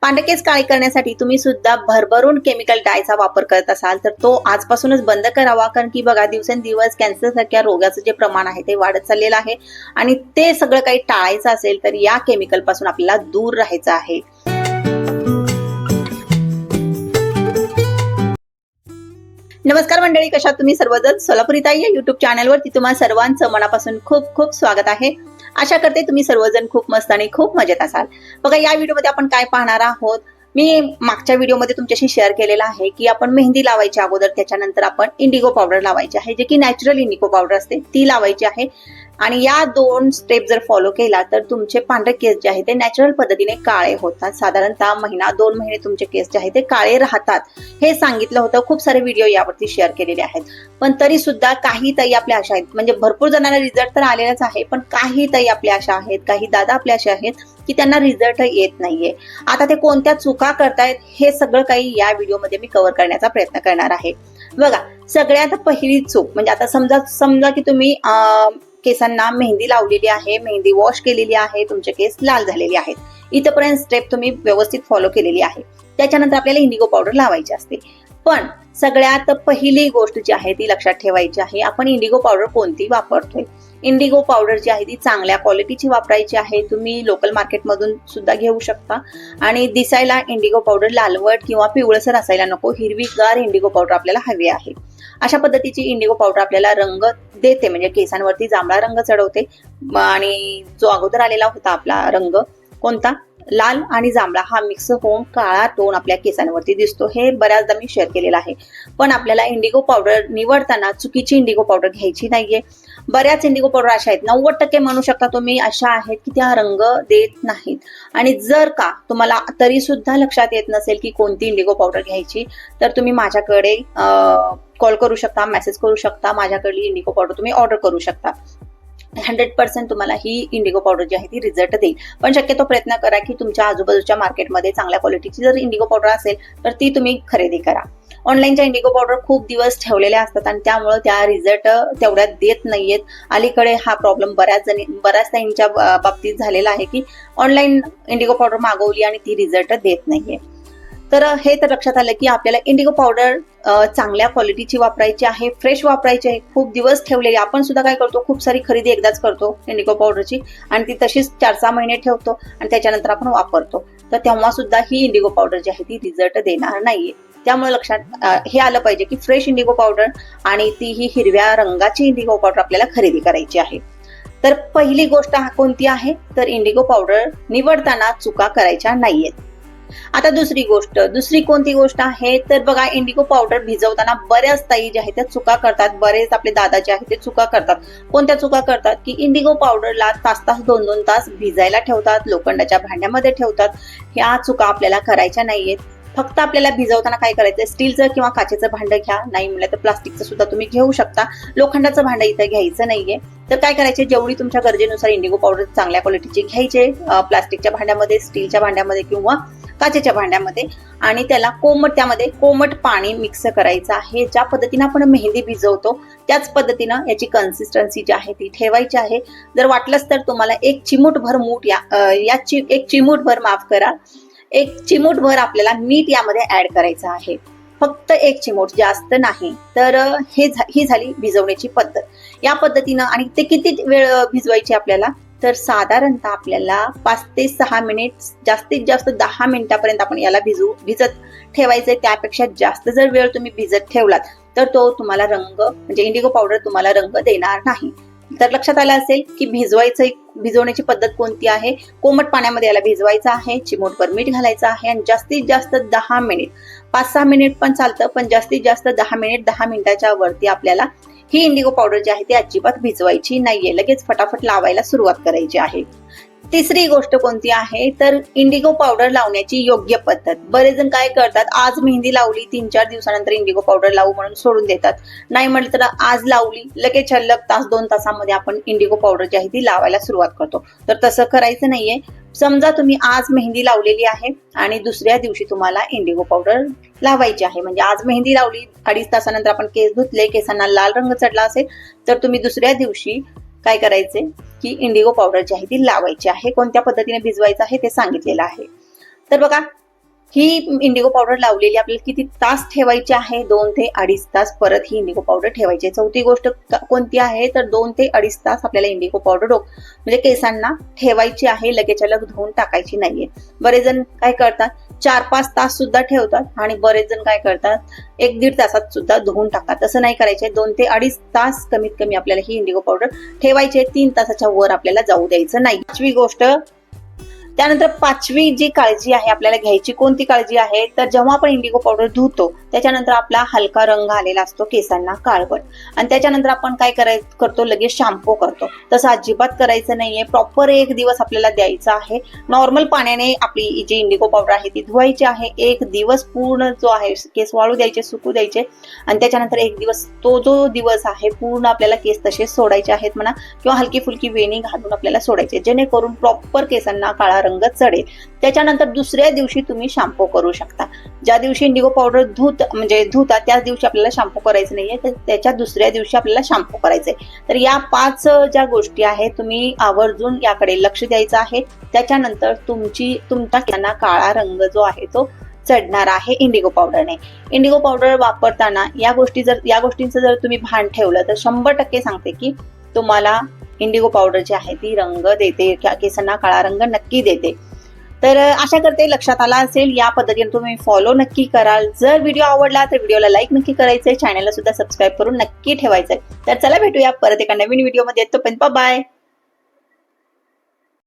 पांढरे केस काळे करण्यासाठी तुम्ही सुद्धा भरभरून केमिकल डायचा वापर करत असाल तर तो आजपासूनच बंद करावा, कारण की बघा दिवसेंदिवस कॅन्सर सारख्या रोगाचं जे प्रमाण आहे ते वाढत चाललेलं आहे आणि ते सगळं काही टाळायचं असेल तर या केमिकल पासून आपल्याला दूर राहायचं आहे। नमस्कार मंडळी, कशा तुम्ही सर्वजण? सोलापुरीताई या युट्यूब चॅनलवरती तुम्हा सर्वांचं मनापासून खूप खूप स्वागत आहे। आशा करते तुम्ही सर्वजण खूप मस्त आणि खूप मजेत असाल। बघा या व्हिडिओमध्ये आपण काय पाहणार आहोत, मी मागच्या व्हिडिओमध्ये तुमच्याशी शेअर केलेला आहे की आपण मेहंदी लावायच्या अगोदर त्याच्यानंतर आपण इंडिगो पावडर लावायची आहे, जे की नॅचरल इंडिगो पावडर असते ती लावायची आहे। आणि या दोन स्टेप जर फॉलो केला तर तुमचे पांढरे केस जे आहे ते नॅचरल पद्धतीने काळे होतात। साधारणतः महिना 2 महिने तुमचे केस जे आहे ते काळे राहतात हे सांगितलं होतं। खूप सारे व्हिडिओ यावरती शेअर केलेले आहेत, पण तरी सुद्धा काही ताई आपल्या अशा आहेत, म्हणजे भरपूर जणांना रिझल्ट तर आलेलाच आहे, पण काही ताई आपल्या अशा आहेत, काही दादा आपल्या अशा आहेत की त्यांना रिझल्ट येत नाहीये। आता ते कोणत्या चुका करतायत हे सगळं काही या व्हिडिओमध्ये मी कव्हर करण्याचा प्रयत्न करणार आहे। बघा सगळ्यात पहिली चूक म्हणजे आता समजा की तुम्ही केसांना मेहंदी लावलेली आहे, मेहंदी वॉश केलेली आहे, तुमचे केस लाल झालेले आहेत, इथपर्यंत स्टेप तुम्ही व्यवस्थित फॉलो केलेली आहे। त्याच्यानंतर आपल्याला इंडिगो पावडर लावायची असते, पण सगळ्यात पहिली गोष्ट जी आहे ती लक्षात ठेवायची आहे, आपण इंडिगो पावडर कोणती वापरतोय। इंडिगो पावडर जी आहे ती चांगल्या क्वालिटीची वापरायची आहे। तुम्ही लोकल मार्केटमधून सुद्धा घेऊ शकता आणि दिसायला इंडिगो पावडर लालवट किंवा पिवळसर असायला नको, हिरवीगार इंडिगो पावडर आपल्याला हवी आहे। अशा पद्धतीची इंडिगो पावडर आपल्याला रंग देते, म्हणजे केसांवरती जांभळा रंग चढवते आणि जो अगोदर आलेला होता आपला रंग कोणता, लाल आणि जांभळा हा मिक्स होऊन काळा टोन आपल्या केसांवरती दिसतो। हे बऱ्याचदा मी शेअर केलेलं आहे, पण आपल्याला इंडिगो पावडर निवडताना चुकीची इंडिगो पावडर घ्यायची नाहीये। बऱ्याच इंडिगो पावडर अशा आहेत, 90% म्हणू शकता तुम्ही अशा आहेत की त्या रंग देत नाहीत। आणि जर का तुम्हाला तरी सुद्धा लक्षात येत नसेल की कोणती इंडिगो पावडर घ्यायची तर तुम्ही माझ्याकडे कॉल करू शकता, मेसेज करू शकता, माझ्याकडली इंडिगो पावडर तुम्ही ऑर्डर करू शकता। 100% तुम्हाला ही इंडिगो पावडर जी आहे ती रिझल्ट देईल, पण शक्यतो प्रयत्न करा की तुमच्या आजूबाजूच्या मार्केटमध्ये चांगल्या क्वालिटीची जर इंडिगो पावडर असेल तर ती तुम्ही खरेदी करा। ऑनलाईनच्या इंडिगो पावडर खूप दिवस ठेवलेल्या असतात आणि त्यामुळे त्या रिझल्ट तेवढ्यात देत नाहीयेत। अलीकडे हा प्रॉब्लेम बऱ्याच ताईंच्या बाबतीत झालेला आहे की ऑनलाईन इंडिगो पावडर मागवली आणि ती रिझल्ट देत नाहीये। तर हे तर लक्षात आलं की आपल्याला इंडिगो पावडर चांगल्या क्वालिटीची वापरायची आहे, फ्रेश वापरायची आहे, खूप दिवस ठेवलेली। आपण सुद्धा काय करतो, खूप सारी खरेदी एकदाच करतो इंडिगो पावडरची आणि ती तशीच 4-6 महिने ठेवतो आणि त्याच्यानंतर आपण वापरतो, तर तेव्हा सुद्धा ही इंडिगो पावडर जी आहे ती रिझल्ट देणार नाहीये। त्यामुळे लक्षात हे आलं पाहिजे की फ्रेश इंडिगो पावडर आणि ती ही हिरव्या रंगाची इंडिगो पावडर आपल्याला खरेदी करायची आहे। तर पहिली गोष्ट कोणती आहे तर इंडिगो पावडर निवडताना चुका करायच्या नाहीयेत। आता दुसरी कोणती गोष्ट आहे तर बघा इंडिगो पावडर भिजवताना बऱ्याच ताई ज्या आहेत त्या चुका करतात, बरेच आपले दादा जे आहेत ते चुका करतात। कोणत्या चुका करतात की इंडिगो पावडरला तास 2-2 तास भिजायला ठेवतात, लोखंडाच्या भांड्यामध्ये ठेवतात। ह्या चुका आपल्याला करायच्या नाहीयेत। फक्त आपल्याला भिजवताना काय करायचं, स्टीलचं किंवा काचेचं भांडं घ्या, नाही म्हणलं तर प्लास्टिकचं सुद्धा तुम्ही घेऊ शकता, लोखंडाचं भांडं इथं घ्यायचं नाहीये। तर काय करायचे, जेवढी तुमच्या गरजेनुसार इंडिगो पावडर चांगल्या क्वालिटीची घ्यायचे, प्लास्टिकच्या भांड्यामध्ये, स्टीलच्या भांड्यामध्ये किंवा काचेच्या भांड्यामध्ये, आणि त्याला त्यामध्ये कोमट पाणी मिक्स करायचं आहे। ज्या पद्धतीने आपण मेहंदी भिजवतो त्याच पद्धतीनं याची कन्सिस्टन्सी जी आहे ती ठेवायची आहे। जर वाटलंच तर तुम्हाला एक चिमूटभर आपल्याला मीठ यामध्ये ऍड करायचं आहे, फक्त 1 चिमूट, जास्त नाही। तर ही झाली भिजवण्याची पद्धत। या पद्धतीनं आणि ते किती वेळ भिजवायची आपल्याला तर साधारणतः आपल्याला 5 ते 6 मिनिट, जास्तीत जास्त 10 मिनिटापर्यंत आपण याला भिजत ठेवायचंय। त्यापेक्षा जास्त जर वेळ तुम्ही भिजत ठेवलात तर तो तुम्हाला रंग म्हणजे इंडिगो पावडर तुम्हाला रंग देणार नाही। तर लक्षात आलं असेल की भिजवण्याची पद्धत कोणती आहे। कोमट पाण्यामध्ये याला भिजवायचं आहे, चिमूटभर मीठ घालायचं आहे आणि जास्तीत जास्त 10 मिनिट, 5-6 मिनिट पण चालतं, पण जास्तीत जास्त 10 मिनिट, 10 मिनिटाच्या वरती आपल्याला ही इंडिगो पावडर जी आहे ती अजिबात भिजवायची नाहीये, लगेच फटाफट लावायला सुरुवात करायची आहे। तिसरी गोष्ट कोणती आहे तर इंडिगो पावडर लावण्याची योग्य पद्धत। बरेच जण काय करतात, आज मेहंदी लावली, 3-4 दिवसानंतर इंडिगो पावडर लावू म्हणून सोडून देतात, नाही म्हटलं तर आज लावली लगेच छल्लक 1-2 तासामध्ये आपण इंडिगो पावडर जी आहे ती लावायला सुरुवात करतो। तर तसं करायचं नाहीये। समजा तुम्ही आज मेहंदी लावलेली आहे आणि दुसऱ्या दिवशी तुम्हाला इंडिगो पावडर लावायची आहे, म्हणजे आज मेहंदी लावली, 2.5 तासानंतर आपण केस धुतले, केसांना लाल रंग चढला असेल तर तुम्ही दुसऱ्या दिवशी काय करायचे की इंडिगो पावडर जी आहे ती लावायची आहे। कोणत्या पद्धतीने भिजवायचं आहे ते सांगितलेलं आहे। तर बघा ही इंडिगो पावडर लावलेली आपल्याला किती तास ठेवायची आहे? 2 ते 2.5 तास परत ही इंडिगो पावडर ठेवायची. चौथी गोष्ट कोणती आहे तर 2 ते 2.5 तास आपल्याला इंडिगो पावडर म्हणजे केसांना ठेवायची आहे, लगेचच्या लग धुवून टाकायची नाहीये. बरेच जण काय करतात 4-5 तास सुद्धा ठेवतात आणि बरेच जण काय करतात 1-1.5 तासात सुद्धा धुवून टाकतात. तसं नाही करायचे. 2 ते 2.5 तास कमीत कमी आपल्याला ही इंडिगो पावडर ठेवायची. 3 तासाच्या वर आपल्याला जाऊ द्यायचं नाही. पाचवी गोष्ट, त्यानंतर पाचवी जी काळजी आहे आपल्याला घ्यायची, कोणती काळजी आहे तर जेव्हा आपण इंडिगो पावडर धुतो त्याच्यानंतर आपला हलका रंग आलेला असतो केसांना काळवट, आणि त्याच्यानंतर आपण काय करतो लगेच शॅम्पू करतो. तसं अजिबात करायचं नाहीये. प्रॉपर 1 दिवस आपल्याला द्यायचा आहे. नॉर्मल पाण्याने आपली जी इंडिगो पावडर आहे ती धुवायची आहे. 1 दिवस पूर्ण जो आहे केस वाळू द्यायचे, सुकू द्यायचे, आणि त्याच्यानंतर 1 दिवस तो जो दिवस आहे पूर्ण आपल्याला केस तसेच सोडायचे आहेत म्हणा, किंवा हलकी फुलकी वेणी घालून आपल्याला सोडायचे, जेणेकरून प्रॉपर केसांना काळा रंग चढेल. त्याच्यानंतर दुसऱ्या दिवशी तुम्ही शॅम्पू करू शकता. ज्या दिवशी इंडिगो पावडर धुता त्याच दिवशी आपल्याला शॅम्पू करायचं नाहीये, तर त्याच्या दुसऱ्या दिवशी आपल्याला शॅम्पू करायचंय. तर या 5 ज्या गोष्टी आहेत तुम्ही आवर्जून याकडे लक्ष द्यायचं आहे. त्याच्यानंतर तुमच्या केसांना काळा रंग जो आहे तो चढणार आहे इंडिगो पावडरने. इंडिगो पावडर वापरताना या गोष्टींचं जर तुम्ही भान ठेवलं तर 100% सांगते की तुम्हाला इंडिगो पावडर जी आहे ती रंग देते, केसांना काळा रंग नक्की देते. तर आशा करते लक्षात आला असेल. या पद्धतीने तुम्ही फॉलो नक्की कराल. जर व्हिडिओ आवडला तर व्हिडिओला लाईक नक्की करायचंय, चॅनलला सुद्धा सबस्क्राईब करून नक्की ठेवायचंय. तर चला भेटूया परत एका नवीन व्हिडिओमध्ये. तोपर्यंत बाय.